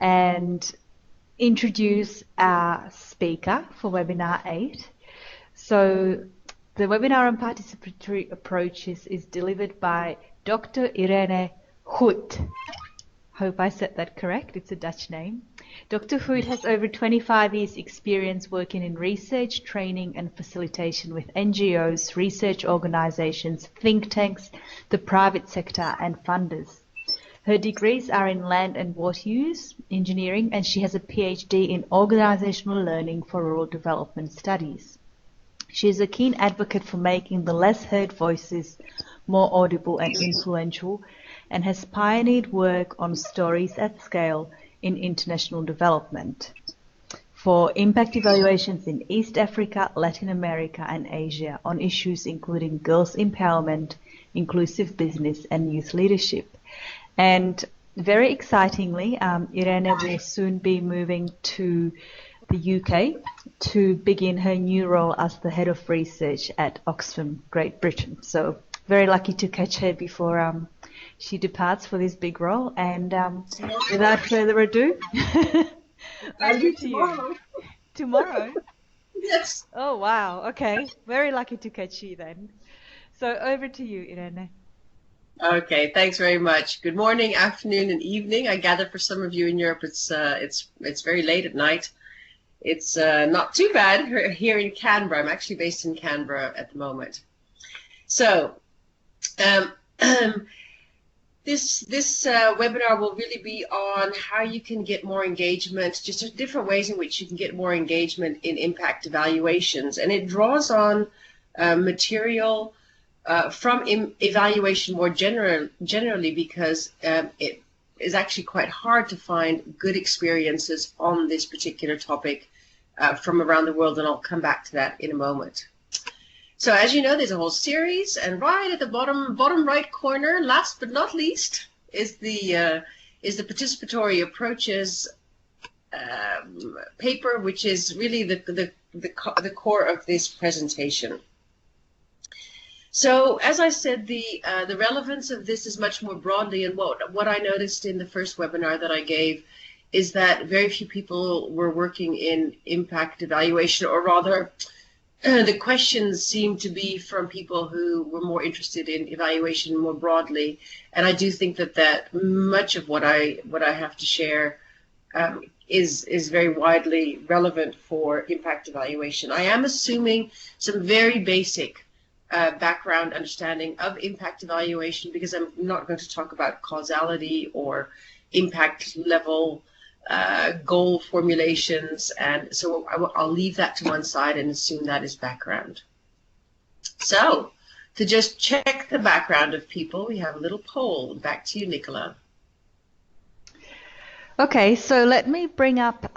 and introduce our speaker for webinar 8. So the webinar on participatory approaches is delivered by Dr. Irene Guijt. Hope I said that correct. It's a Dutch name. Dr. Guijt has over 25 years experience working in research, training and facilitation with NGOs, research organizations, think tanks, the private sector and funders. Her degrees are in land and water use, engineering, and she has a PhD in organizational learning for rural development studies. She is a keen advocate for making the less heard voices more audible and influential, and has pioneered work on stories at scale in international development for impact evaluations in East Africa, Latin America and Asia on issues including girls' empowerment, inclusive business and youth leadership. And very excitingly, Irene will soon be moving to the UK to begin her new role as the head of research at Oxfam, Great Britain. So very lucky to catch her before she departs for this big role. And without further ado, over to you. Tomorrow? Yes. Oh, wow. Okay. Very lucky to catch you then. So over to you, Irene. Okay, thanks very much. Good morning, afternoon, and evening. I gather for some of you in Europe, it's very late at night. It's not too bad here in Canberra. I'm actually based in Canberra at the moment. So this webinar will really be on how you can get more engagement, just different ways in which you can get more engagement in impact evaluations, and it draws on material from evaluation more generally, because it is actually quite hard to find good experiences on this particular topic from around the world, and I'll come back to that in a moment. So as you know, there's a whole series, and right at the bottom right corner, last but not least, is the participatory approaches paper, which is really the core of this presentation. So, as I said, the relevance of this is much more broadly, and what I noticed in the first webinar that I gave is that very few people were working in impact evaluation, or rather, the questions seemed to be from people who were more interested in evaluation more broadly. And I do think that much of what I have to share is very widely relevant for impact evaluation. I am assuming some very basic background understanding of impact evaluation, because I'm not going to talk about causality or impact level goal formulations, and so I'll leave that to one side and assume that is background. So to just check the background of people, we have a little poll. Back to you, Nicola. Okay, so let me bring up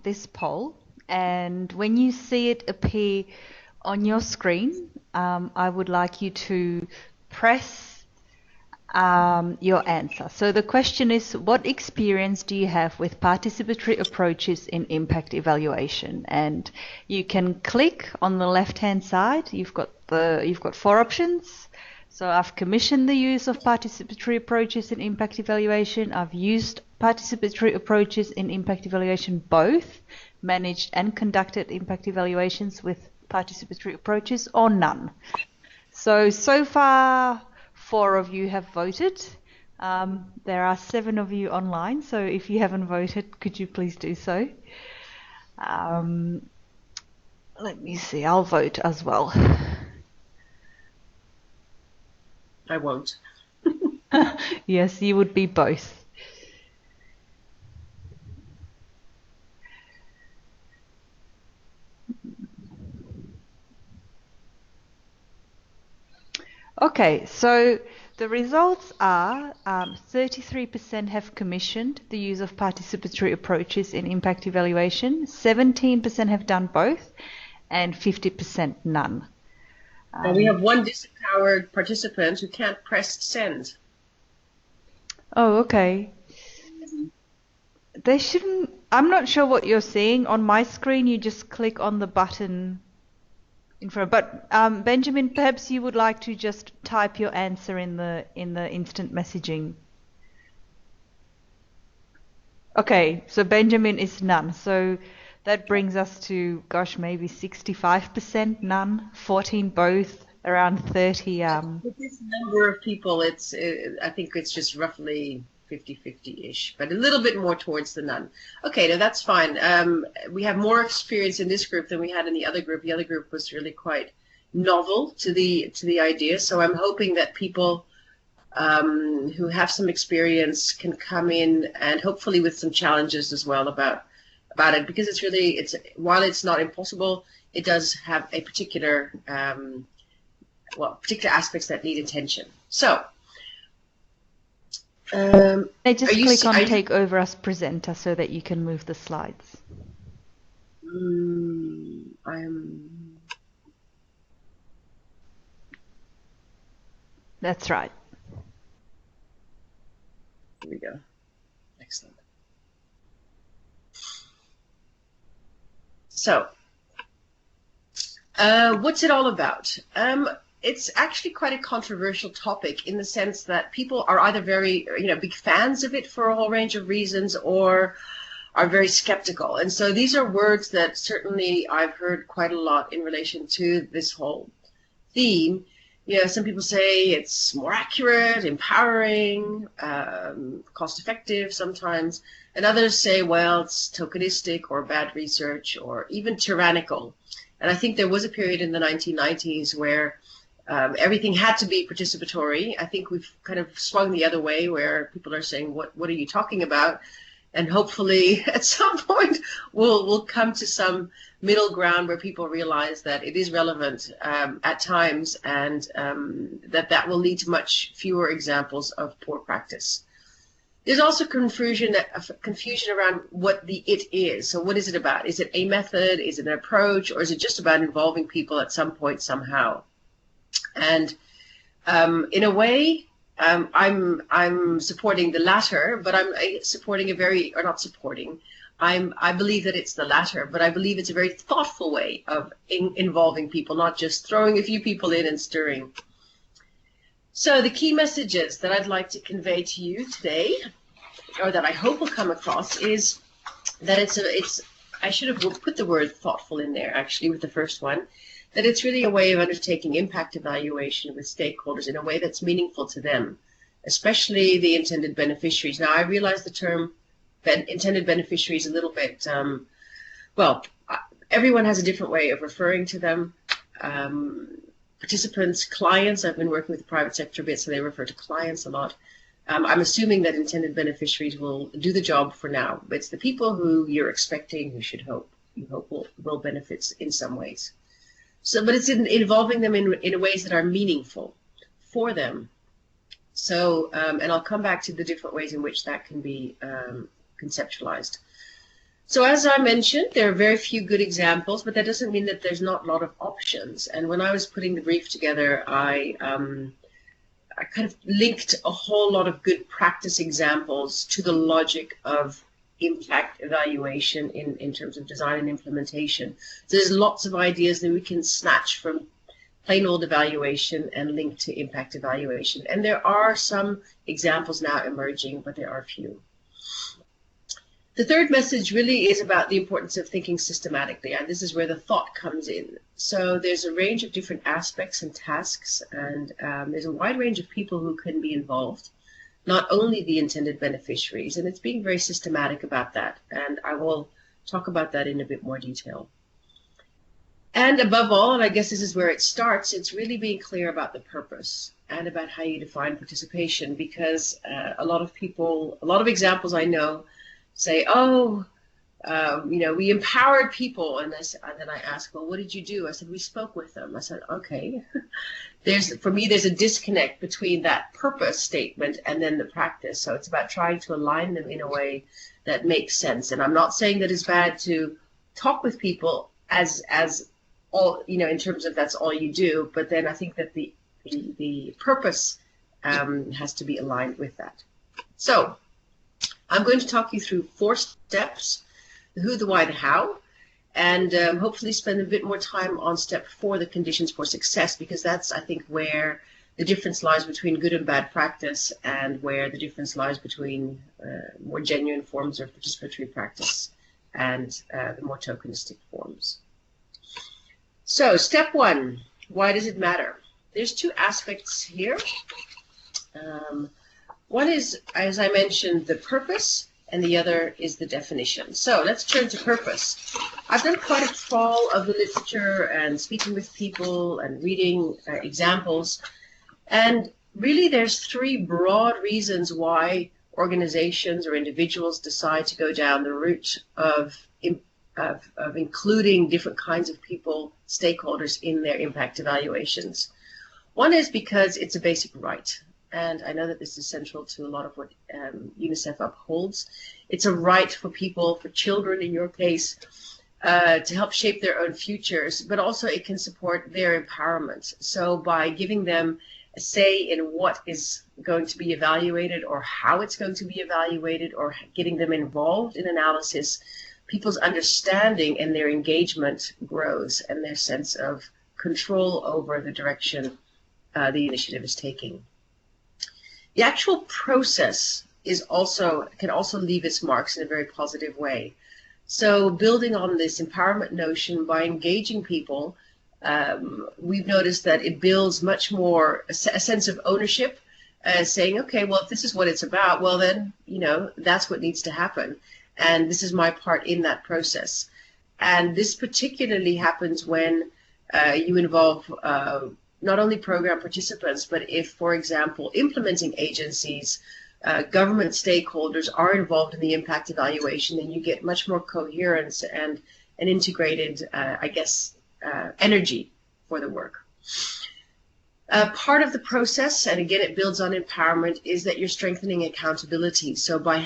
this poll, and when you see it appear on your screen, I would like you to press your answer. So the question is, what experience do you have with participatory approaches in impact evaluation? And you can click on the left-hand side. You've got 4 options. So I've commissioned the use of participatory approaches in impact evaluation. I've used participatory approaches in impact evaluation, both managed and conducted impact evaluations with participatory approaches, or none. So far 4 of you have voted. There are 7 of you online, so if you haven't voted, could you please do so? Let me see, I'll vote as well. I won't. Yes, you would be both. Okay, so the results are 33% have commissioned the use of participatory approaches in impact evaluation, 17% have done both, and 50% none. And we have one disempowered participant who can't press send. Oh, okay. They shouldn't. I'm not sure what you're seeing. On my screen, you just click on the button in front. But Benjamin, perhaps you would like to just type your answer in the instant messaging. Okay, so Benjamin is none. So that brings us to, gosh, maybe 65% none, 14 both, around 30. With this number of people, I think it's just roughly 50-50-ish, but a little bit more towards the none. Okay, no, that's fine. We have more experience in this group than we had in the other group. The other group was really quite novel to the idea. So I'm hoping that people who have some experience can come in, and hopefully with some challenges as well about it, because it's while it's not impossible, it does have a particular particular aspects that need attention. So I just click on take over as presenter so that you can move the slides. That's right. Here we go. Excellent. So, what's it all about? It's actually quite a controversial topic in the sense that people are either very, big fans of it for a whole range of reasons, or are very skeptical. And so these are words that certainly I've heard quite a lot in relation to this whole theme. Some people say it's more accurate, empowering, cost-effective sometimes, and others say, well, it's tokenistic or bad research or even tyrannical. And I think there was a period in the 1990s where everything had to be participatory. I think we've kind of swung the other way, where people are saying, what are you talking about? And hopefully at some point we'll come to some middle ground where people realize that it is relevant at times, and that will lead to much fewer examples of poor practice. There's also confusion around what the it is. So what is it about? Is it a method? Is it an approach? Or is it just about involving people at some point somehow? And in a way, I'm supporting the latter, but I'm supporting I believe that it's the latter, but I believe it's a very thoughtful way of involving people, not just throwing a few people in and stirring. So the key messages that I'd like to convey to you today, or that I hope will come across, is that I should have put the word thoughtful in there actually with the first one, that it's really a way of undertaking impact evaluation with stakeholders in a way that's meaningful to them, especially the intended beneficiaries. Now, I realize the term intended beneficiaries a little bit, everyone has a different way of referring to them. Participants, clients, I've been working with the private sector a bit, so they refer to clients a lot. I'm assuming that intended beneficiaries will do the job for now, but it's the people who you're expecting, you hope will benefit in some ways. So, but it's involving them in ways that are meaningful for them. So, and I'll come back to the different ways in which that can be conceptualized. So as I mentioned, there are very few good examples, but that doesn't mean that there's not a lot of options. And when I was putting the brief together, I kind of linked a whole lot of good practice examples to the logic of impact evaluation in terms of design and implementation. So there's lots of ideas that we can snatch from plain old evaluation and link to impact evaluation. And there are some examples now emerging, but there are few. The third message really is about the importance of thinking systematically, and this is where the thought comes in. So there's a range of different aspects and tasks, and there's a wide range of people who can be involved, not only the intended beneficiaries, and it's being very systematic about that, and I will talk about that in a bit more detail. And above all, and I guess this is where it starts, it's really being clear about the purpose and about how you define participation, because a lot of examples I know say, we empowered people, and then I ask, well, what did you do? I said, we spoke with them. I said, okay. For me, there's a disconnect between that purpose statement and then the practice. So it's about trying to align them in a way that makes sense. And I'm not saying that it's bad to talk with people as all, in terms of that's all you do, but then I think that the purpose has to be aligned with that. So I'm going to talk you through 4 steps: the who, the why, the how, and hopefully spend a bit more time on step 4, the conditions for success, because that's, I think, where the difference lies between good and bad practice, and where the difference lies between more genuine forms of participatory practice and the more tokenistic forms. So step one, why does it matter? There's two aspects here. One is, as I mentioned, the purpose, and the other is the definition. So let's turn to purpose. I've done quite a trawl of the literature and speaking with people and reading examples. And really there's three broad reasons why organizations or individuals decide to go down the route of including different kinds of people, stakeholders, in their impact evaluations. One is because it's a basic right. And I know that this is central to a lot of what UNICEF upholds. It's a right for people, for children in your case, to help shape their own futures, but also it can support their empowerment. So by giving them a say in what is going to be evaluated or how it's going to be evaluated, or getting them involved in analysis, people's understanding and their engagement grows, and their sense of control over the direction the initiative is taking. The actual process can also leave its marks in a very positive way. So building on this empowerment notion by engaging people, we've noticed that it builds much more a sense of ownership, saying, okay, well, if this is what it's about, well then, that's what needs to happen. And this is my part in that process. And this particularly happens when you involve not only program participants, but if, for example, implementing agencies, government stakeholders are involved in the impact evaluation, then you get much more coherence and an integrated, energy for the work. Part of the process, and again it builds on empowerment, is that you're strengthening accountability. So by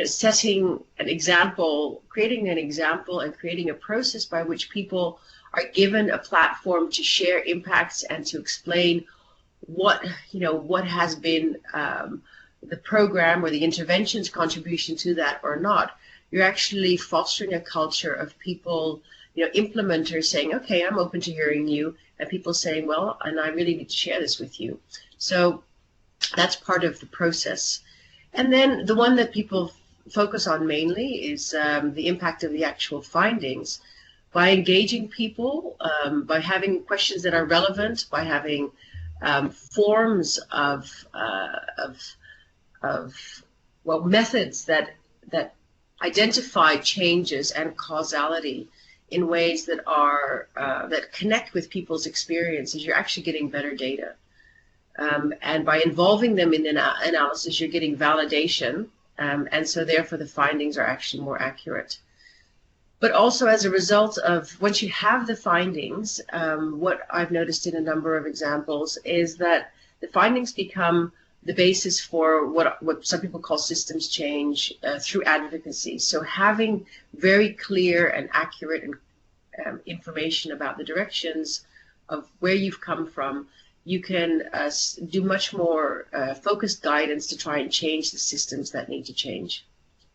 setting an example, creating an example, and creating a process by which people are given a platform to share impacts and to explain what has been the program or the intervention's contribution to that or not, you're actually fostering a culture of people, implementers saying, okay, I'm open to hearing you, and people saying, well, and I really need to share this with you. So that's part of the process. And then the one that people focus on mainly is the impact of the actual findings. By engaging people, by having questions that are relevant, by having forms of methods that identify changes and causality in ways that are that connect with people's experiences, you're actually getting better data. And by involving them in the analysis, you're getting validation, and so therefore the findings are actually more accurate. But also as a result of, once you have the findings, what I've noticed in a number of examples is that the findings become the basis for what some people call systems change through advocacy. So having very clear and accurate information about the directions of where you've come from, you can do much more focused guidance to try and change the systems that need to change.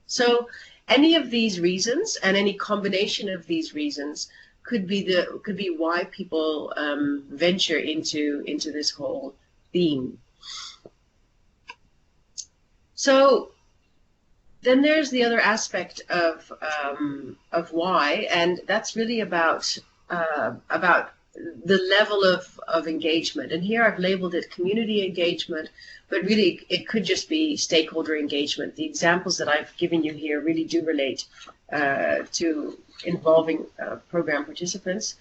So any of these reasons, and any combination of these reasons, could be why people venture into this whole theme. So then there's the other aspect of why, and that's really about the level of engagement. And here I've labeled it community engagement, but really it could just be stakeholder engagement. The examples that I've given you here really do relate to involving program participants.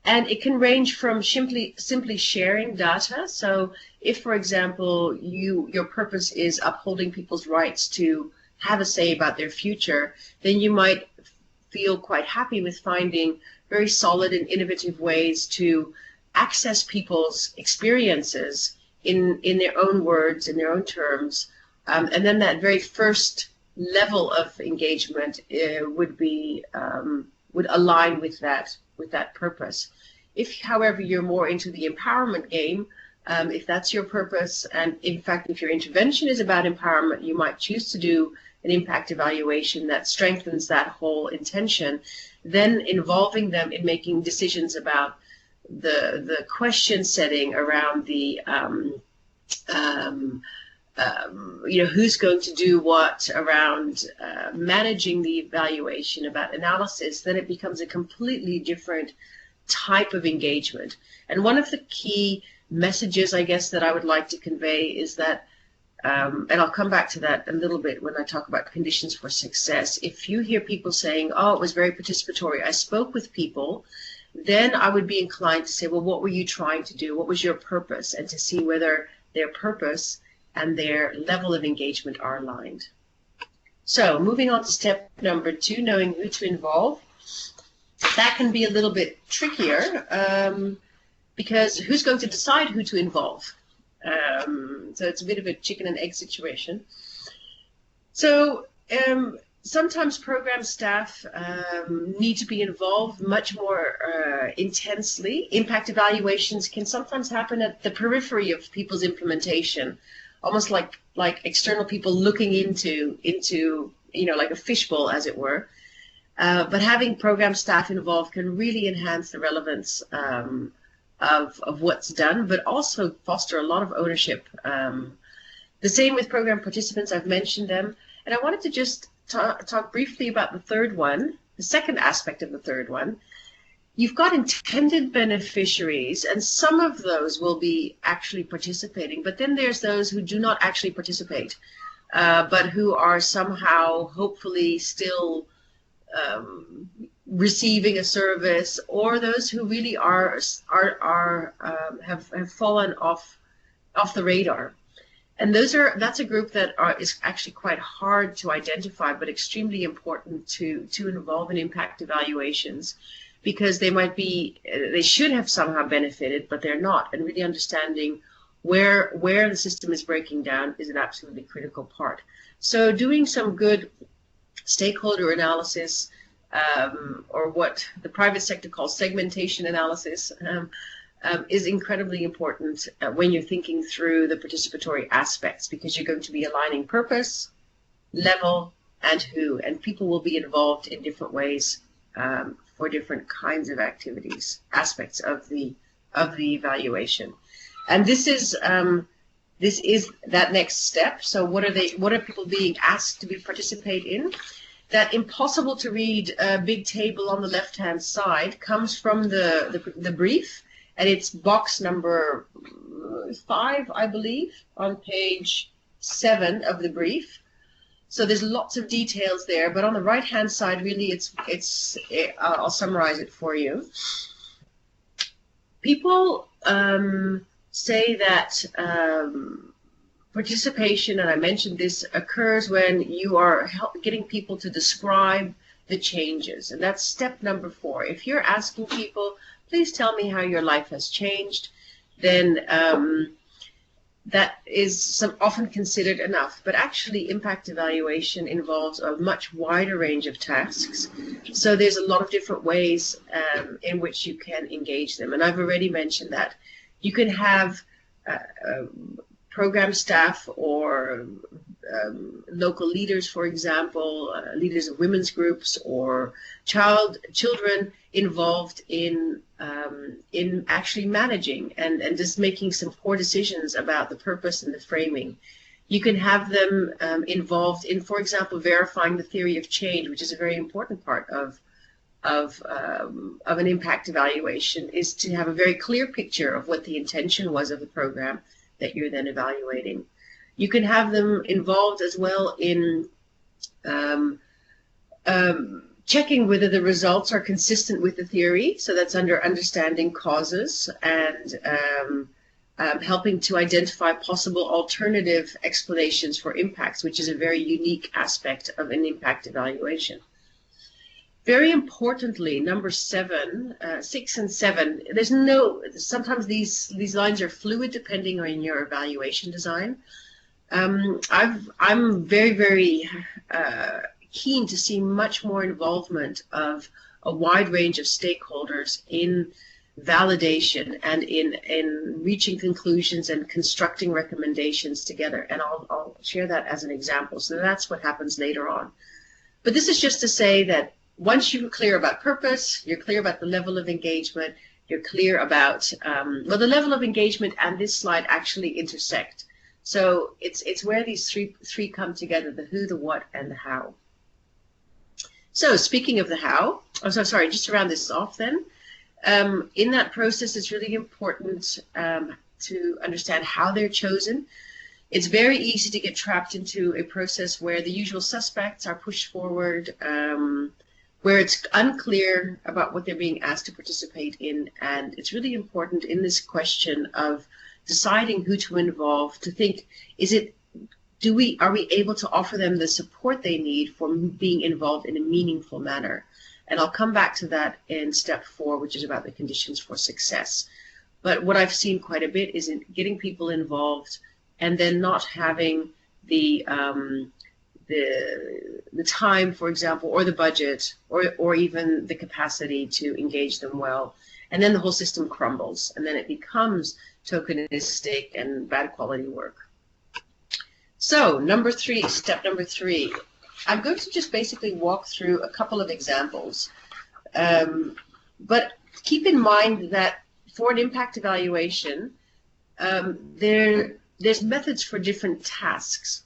And it can range from simply sharing data. So if, for example, your purpose is upholding people's rights to have a say about their future, then you might feel quite happy with finding very solid and innovative ways to access people's experiences in their own words, in their own terms. And then that very first level of engagement would align with that purpose. If, however, you're more into the empowerment game, if that's your purpose, and in fact, if your intervention is about empowerment, you might choose to do an impact evaluation that strengthens that whole intention, then involving them in making decisions about the question setting around the who's going to do what, around managing the evaluation, about analysis, then it becomes a completely different type of engagement. And one of the key messages, I guess, that I would like to convey is that, and I'll come back to that a little bit when I talk about conditions for success. If you hear people saying, oh, it was very participatory, I spoke with people, then I would be inclined to say, well, what were you trying to do? What was your purpose? And to see whether their purpose and their level of engagement are aligned. So moving on to step number 2, knowing who to involve. That can be a little bit trickier because who's going to decide who to involve? So it's a bit of a chicken and egg situation. So sometimes program staff need to be involved much more intensely. Impact evaluations can sometimes happen at the periphery of people's implementation, almost like external people looking into like a fishbowl, as it were. But having program staff involved can really enhance the relevance of what's done, but also foster a lot of ownership. The same with program participants, I've mentioned them. And I wanted to just talk briefly about the third one, the second aspect of the third one. You've got intended beneficiaries, and some of those will be actually participating, but then there's those who do not actually participate, but who are somehow hopefully still receiving a service, or those who really have fallen off the radar. And that's a group that is actually quite hard to identify, but extremely important to involve in impact evaluations, because they should have somehow benefited, but they're not. And really understanding where the system is breaking down is an absolutely critical part. So doing some good stakeholder analysis, or what the private sector calls segmentation analysis, is incredibly important when you're thinking through the participatory aspects, because you're going to be aligning purpose, level, and who, and people will be involved in different ways for different kinds of activities, aspects of the evaluation. And this is that next step. So what are people being asked to participate in? That impossible to read big table on the left-hand side comes from the brief, and it's box number 5, I believe, on page 7 of the brief. So there's lots of details there, but on the right-hand side, really, I'll summarize it for you. People say that participation, and I mentioned this, occurs when you are getting people to describe the changes. And that's step number 4. If you're asking people, please tell me how your life has changed, then that is often considered enough. But actually, impact evaluation involves a much wider range of tasks. So there's a lot of different ways in which you can engage them. And I've already mentioned that. You can have program staff or local leaders, for example, leaders of women's groups, or children involved in actually managing and just making some core decisions about the purpose and the framing. You can have them involved in, for example, verifying the theory of change, which is a very important part of an impact evaluation, is to have a very clear picture of what the intention was of the program that you're then evaluating. You can have them involved as well in checking whether the results are consistent with the theory. So that's under understanding causes and helping to identify possible alternative explanations for impacts, which is a very unique aspect of an impact evaluation. Very importantly, number 7, 6 and 7, sometimes these lines are fluid depending on your evaluation design. I'm very, very keen to see much more involvement of a wide range of stakeholders in validation and in reaching conclusions and constructing recommendations together. And I'll share that as an example. So that's what happens later on. But this is just to say that once you're clear about purpose, you're clear about the level of engagement, you're clear about, well, the level of engagement and this slide actually intersect. So it's where these three come together, the who, the what, and the how. So speaking of the how, oh, so sorry, just to round this off then, in that process, it's really important to understand how they're chosen. It's very easy to get trapped into a process where the usual suspects are pushed forward, where it's unclear about what they're being asked to participate in. And it's really important in this question of deciding who to involve to think, are we able to offer them the support they need for being involved in a meaningful manner? And I'll come back to that in step 4, which is about the conditions for success. But what I've seen quite a bit is in getting people involved and then not having the time, for example, or the budget, or even the capacity to engage them well. And then the whole system crumbles, and then it becomes tokenistic and bad quality work. So step number 3, I'm going to just basically walk through a couple of examples. But keep in mind that for an impact evaluation, there's methods for different tasks.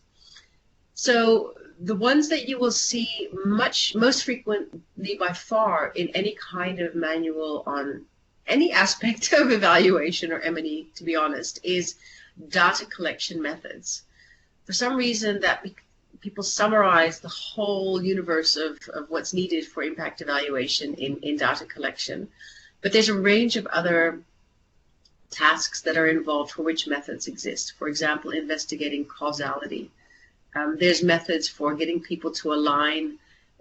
So the ones that you will see most frequently by far in any kind of manual on any aspect of evaluation or M&E, to be honest, is data collection methods. For some reason, people summarize the whole universe of what's needed for impact evaluation in data collection. But there's a range of other tasks that are involved for which methods exist. For example, investigating causality. There's methods for getting people to align,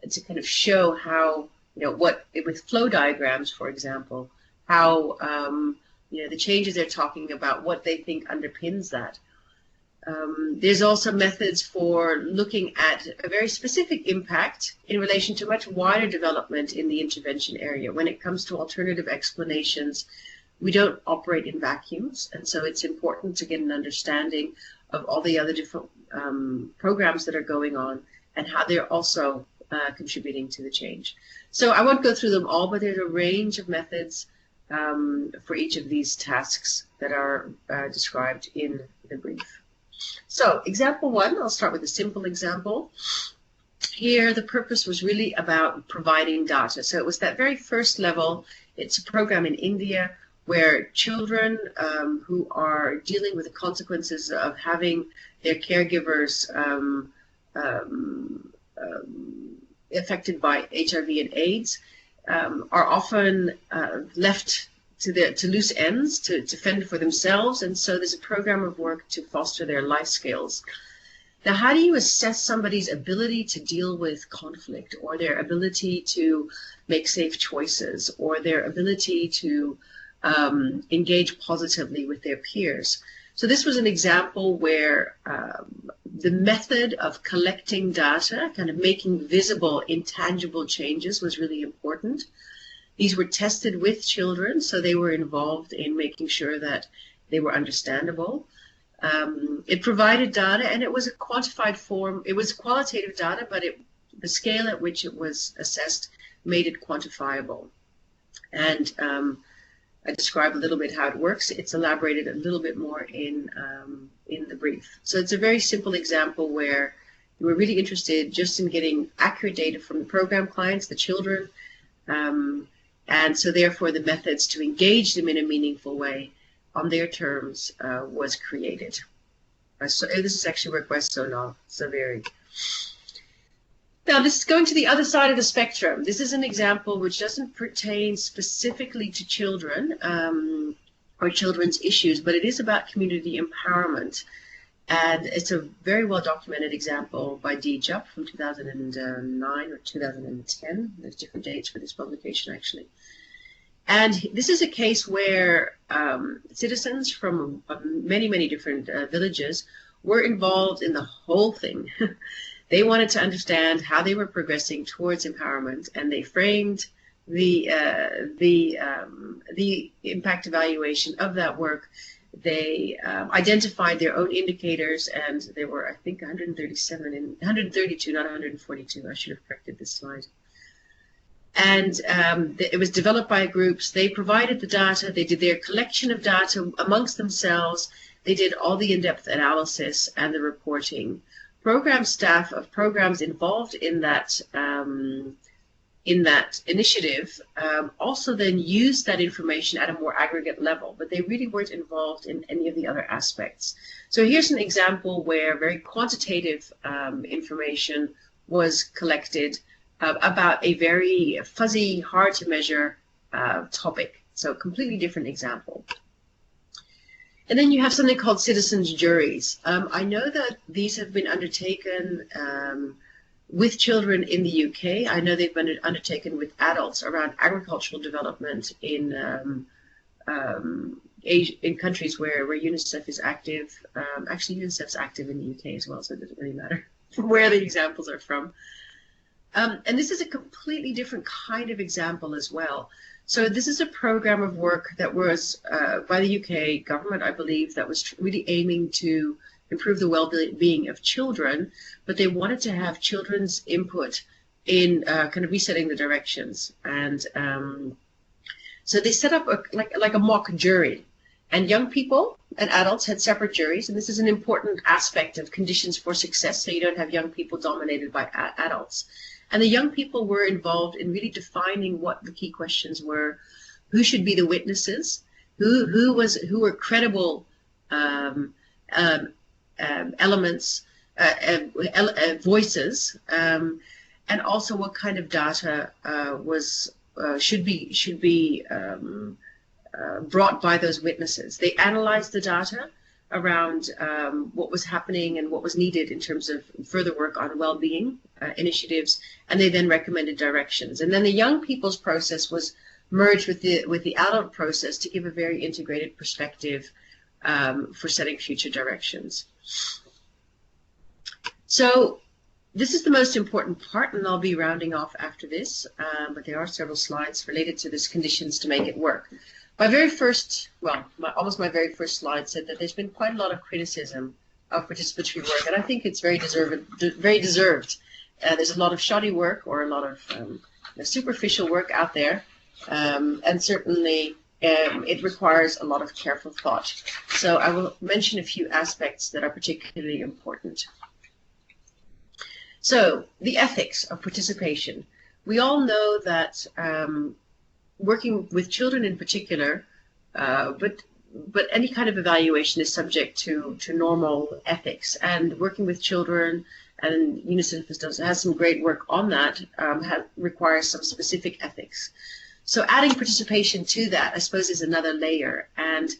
to kind of show how, with flow diagrams, for example, how, the changes they're talking about, what they think underpins that. There's also methods for looking at a very specific impact in relation to much wider development in the intervention area. When it comes to alternative explanations, we don't operate in vacuums, and so it's important to get an understanding of all the other different programs that are going on and how they're also contributing to the change. So I won't go through them all, but there's a range of methods for each of these tasks that are described in the brief. So example 1, I'll start with a simple example. Here the purpose was really about providing data. So it was that very first level. It's a program in India where children who are dealing with the consequences of having their caregivers affected by HIV and AIDS are often left to loose ends, to fend for themselves, and so there's a program of work to foster their life skills. Now, how do you assess somebody's ability to deal with conflict, or their ability to make safe choices, or their ability to engage positively with their peers? So this was an example where the method of collecting data, kind of making visible intangible changes, was really important. These were tested with children, so they were involved in making sure that they were understandable. It provided data, and it was a quantified form. It was qualitative data, but the scale at which it was assessed made it quantifiable. And I describe a little bit how it works. It's elaborated a little bit more in the brief. So it's a very simple example where you were really interested just in getting accurate data from the program clients, the children, and so therefore the methods to engage them in a meaningful way on their terms was created. So this is actually request so very. Now this is going to the other side of the spectrum. This is an example which doesn't pertain specifically to children or children's issues, but it is about community empowerment. And it's a very well documented example by Dee Jupp from 2009 or 2010. There's different dates for this publication actually. And this is a case where citizens from many, many different villages were involved in the whole thing. They wanted to understand how they were progressing towards empowerment, and they framed the impact evaluation of that work. They identified their own indicators, and there were, I think, 132, not 142. I should have corrected this slide. And it was developed by groups. They provided the data. They did their collection of data amongst themselves. They did all the in-depth analysis and the reporting. Program staff of programs involved in that initiative also then used that information at a more aggregate level, but they really weren't involved in any of the other aspects. So here's an example where very quantitative information was collected about a very fuzzy, hard to measure topic. So completely different example. And then you have something called citizens' juries. I know that these have been undertaken with children in the UK. I know they've been undertaken with adults around agricultural development in countries where UNICEF is active. Actually, UNICEF's active in the UK as well, so it doesn't really matter where the examples are from. And this is a completely different kind of example as well. So this is a program of work that was by the UK government, I believe, that was really aiming to improve the well-being of children, but they wanted to have children's input in kind of resetting the directions. And so they set up like a mock jury, and young people and adults had separate juries. And this is an important aspect of conditions for success, so you don't have young people dominated by adults. And the young people were involved in really defining what the key questions were: who should be the witnesses, who were credible elements, voices, and also what kind of data should be brought by those witnesses. They analyzed the data around what was happening and what was needed in terms of further work on well-being initiatives, and they then recommended directions. And then the young people's process was merged with the adult process to give a very integrated perspective for setting future directions. So this is the most important part, and I'll be rounding off after this, but there are several slides related to this conditions to make it work. My very first, almost my very first slide said that there's been quite a lot of criticism of participatory work, and I think it's very deserved. There's a lot of shoddy work or a lot of superficial work out there, and certainly it requires a lot of careful thought. So I will mention a few aspects that are particularly important. So the ethics of participation. We all know that working with children in particular, but any kind of evaluation is subject to normal ethics. And working with children, and UNICEF has some great work on that, requires some specific ethics. So adding participation to that, I suppose, is another layer. And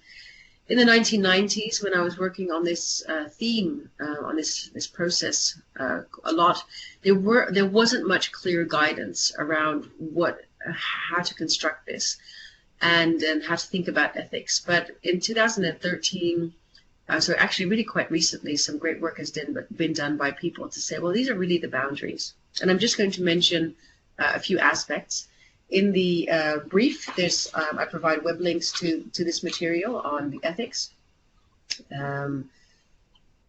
in the 1990s, when I was working on this theme, on this process a lot, there wasn't much clear guidance around how to construct this and how to think about ethics. But in 2013, so actually really quite recently, some great work has been done by people to say, well, these are really the boundaries. And I'm just going to mention a few aspects. In the brief, I provide web links to this material on the ethics.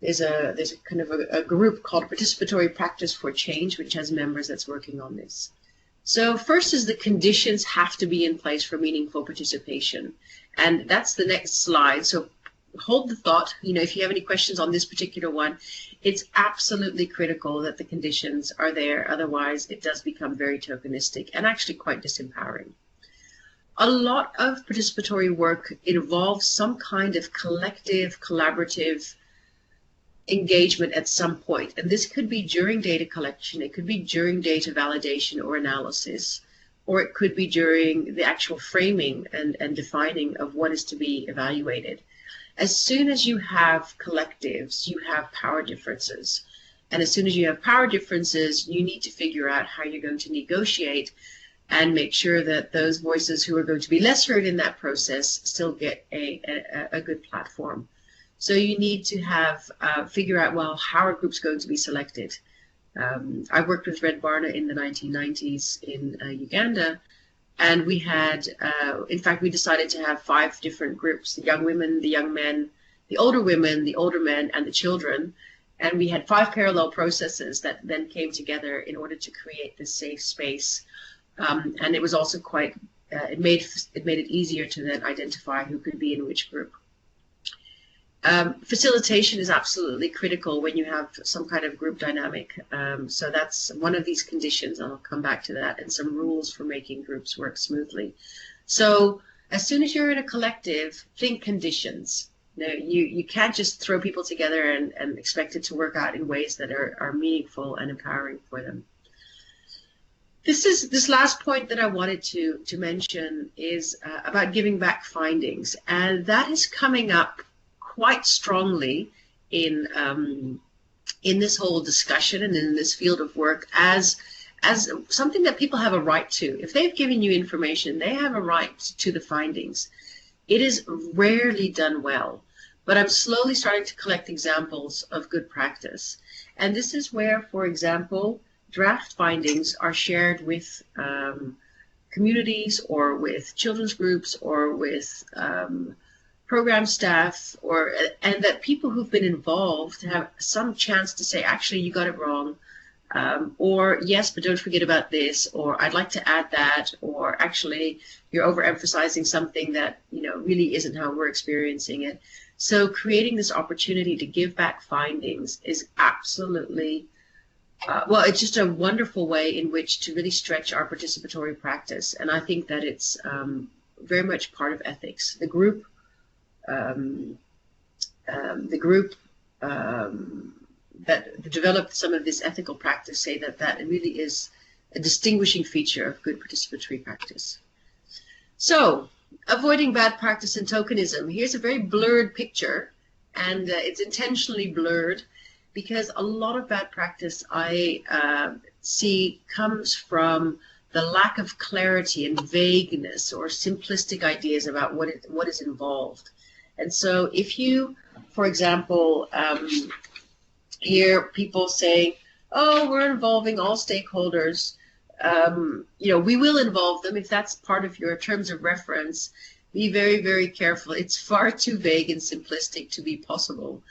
There's a kind of a group called Participatory Practice for Change, which has members that's working on this. So first is the conditions have to be in place for meaningful participation. And that's the next slide. So hold the thought. If you have any questions on this particular one, it's absolutely critical that the conditions are there. Otherwise, it does become very tokenistic and actually quite disempowering. A lot of participatory work involves some kind of collective, collaborative engagement at some point. And this could be during data collection, it could be during data validation or analysis, or it could be during the actual framing and defining of what is to be evaluated. As soon as you have collectives, you have power differences. And as soon as you have power differences, you need to figure out how you're going to negotiate and make sure that those voices who are going to be less heard in that process still get a good platform. So you need to have figure out, well, how are groups going to be selected? I worked with Red Barna in the 1990s in Uganda, and we had, in fact, we decided to have 5 different groups: the young women, the young men, the older women, the older men, and the children. And we had 5 parallel processes that then came together in order to create this safe space And it was also quite, it made it easier to then identify who could be in which group. Facilitation is absolutely critical when you have some kind of group dynamic. So that's one of these conditions, and I'll come back to that, and some rules for making groups work smoothly. So as soon as you're in a collective, think conditions. You can't just throw people together and expect it to work out in ways that are meaningful and empowering for them. This last point that I wanted to mention is about giving back findings, and that is coming up quite strongly in this whole discussion and in this field of work as something that people have a right to. If they've given you information, they have a right to the findings. It is rarely done well, but I'm slowly starting to collect examples of good practice. And this is where, for example, draft findings are shared with communities or with children's groups or with program staff, and that people who've been involved have some chance to say, actually, you got it wrong, or yes, but don't forget about this, or I'd like to add that, or actually, you're overemphasizing something that really isn't how we're experiencing it. So creating this opportunity to give back findings is absolutely well, it's just a wonderful way in which to really stretch our participatory practice, and I think that it's very much part of ethics. The group that developed some of this ethical practice say that really is a distinguishing feature of good participatory practice. So, avoiding bad practice and tokenism. Here's a very blurred picture, and it's intentionally blurred because a lot of bad practice I see comes from the lack of clarity and vagueness or simplistic ideas about what is involved. And so if you, for example, hear people say, oh, we're involving all stakeholders, we will involve them if that's part of your terms of reference. Be very, very careful. It's far too vague and simplistic to be possible.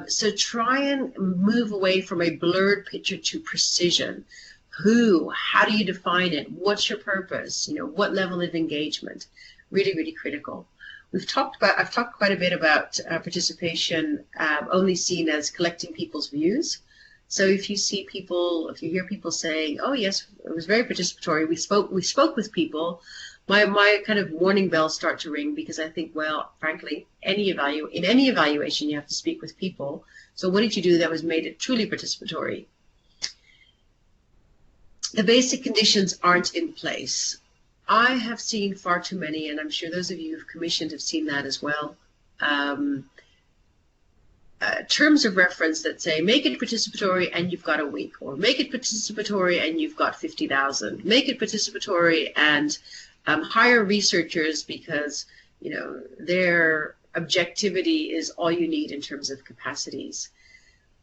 So try and move away from a blurred picture to precision. Who? How do you define it? What's your purpose? What level of engagement? Really, really critical. I've talked quite a bit about participation only seen as collecting people's views. So if you hear people saying, "Oh yes, it was very participatory. We spoke with people," my kind of warning bells start to ring, because I think, well, frankly, in any evaluation you have to speak with people. So what did you do that made it truly participatory? The basic conditions aren't in place. I have seen far too many, and I'm sure those of you who've commissioned have seen that as well. Terms of reference that say, make it participatory and you've got a week, or make it participatory and you've got 50,000. Make it participatory and hire researchers because their objectivity is all you need in terms of capacities.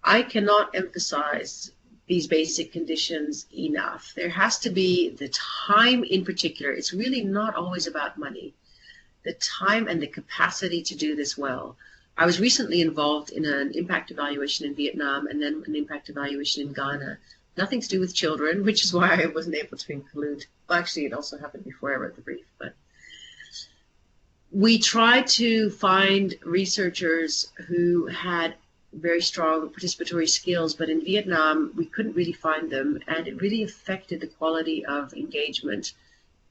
I cannot emphasize these basic conditions enough. There has to be the time in particular. It's really not always about money. The time and the capacity to do this well. I was recently involved in an impact evaluation in Vietnam and then an impact evaluation in Ghana. Nothing to do with children, which is why I wasn't able to include. Well, actually, it also happened before I wrote the brief. But we tried to find researchers who had very strong participatory skills, but in Vietnam we couldn't really find them, and it really affected the quality of engagement.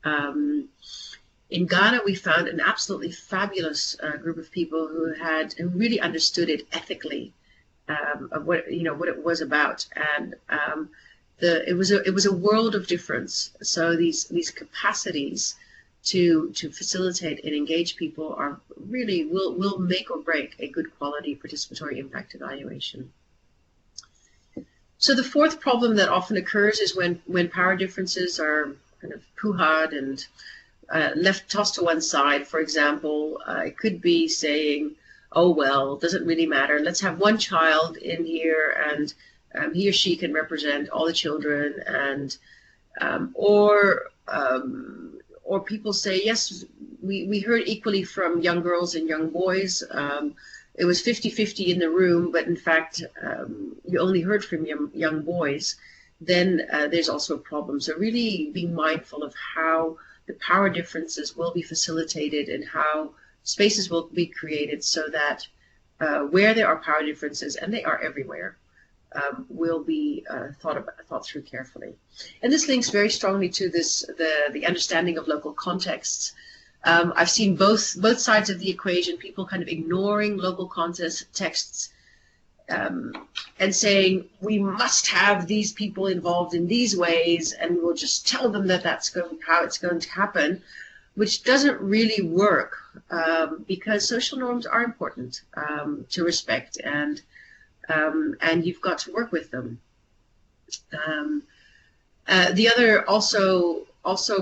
In Ghana, we found an absolutely fabulous group of people who really understood it ethically, of what it was about, and it was a world of difference. So these capacities to facilitate and engage people are really will make or break a good quality participatory impact evaluation. So the fourth problem that often occurs is when power differences are kind of poo-haed and tossed to one side. For example, it could be saying, oh well, doesn't really matter, let's have one child in here and he or she can represent all the children, and or people say, yes, we heard equally from young girls and young boys. It was 50-50 in the room, but in fact, you only heard from young boys. then there's also a problem. So really being mindful of how the power differences will be facilitated and how spaces will be created so that where there are power differences, and they are everywhere, will be thought through carefully. And this links very strongly to the understanding of local contexts. I've seen both sides of the equation, people kind of ignoring local contexts and saying we must have these people involved in these ways, and we'll just tell them that that's how it's going to happen, which doesn't really work because social norms are important to respect, and you've got to work with them. The other also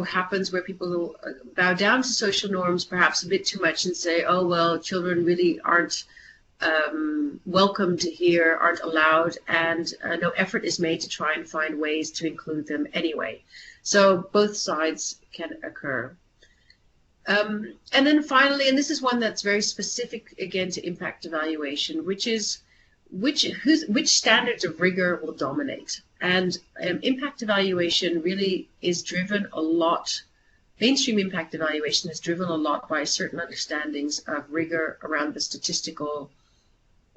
happens where people bow down to social norms perhaps a bit too much and say, oh, well, children really aren't welcomed here, aren't allowed, and no effort is made to try and find ways to include them anyway. So both sides can occur. And then finally, and this is one that's very specific again to impact evaluation, which is which standards of rigor will dominate. And impact evaluation really is driven a lot, mainstream impact evaluation is driven a lot by certain understandings of rigor around the statistical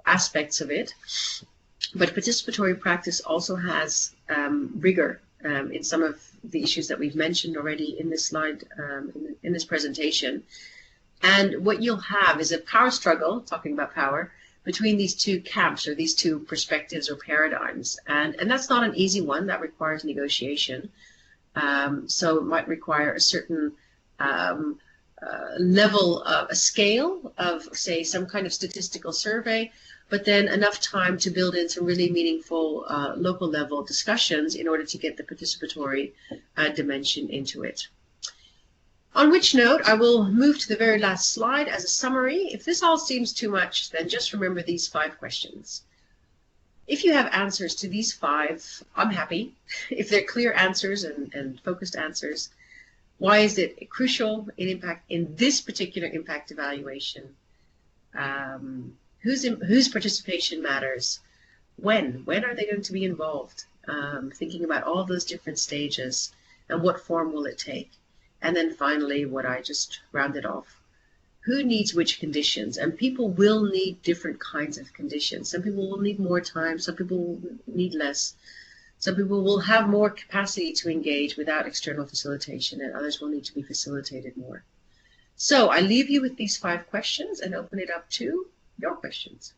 aspects of it. But participatory practice also has rigor in some of the issues that we've mentioned already in this slide, in this presentation. And what you'll have is a power struggle, talking about power, between these two camps or these two perspectives or paradigms. And that's not an easy one. That requires negotiation. So it might require a certain level of a scale of, say, some kind of statistical survey, but then enough time to build in some really meaningful local level discussions in order to get the participatory dimension into it. On which note, I will move to the very last slide as a summary. If this all seems too much, then just remember these 5 questions. If you have answers to these 5, I'm happy. If they're clear answers and focused answers, why is it crucial in this particular impact evaluation? Whose participation matters? When are they going to be involved? Thinking about all those different stages and what form will it take? And then finally, what I just rounded off, who needs which conditions? And people will need different kinds of conditions. Some people will need more time, some people will need less. Some people will have more capacity to engage without external facilitation, and others will need to be facilitated more. So I leave you with these 5 questions and open it up to your questions.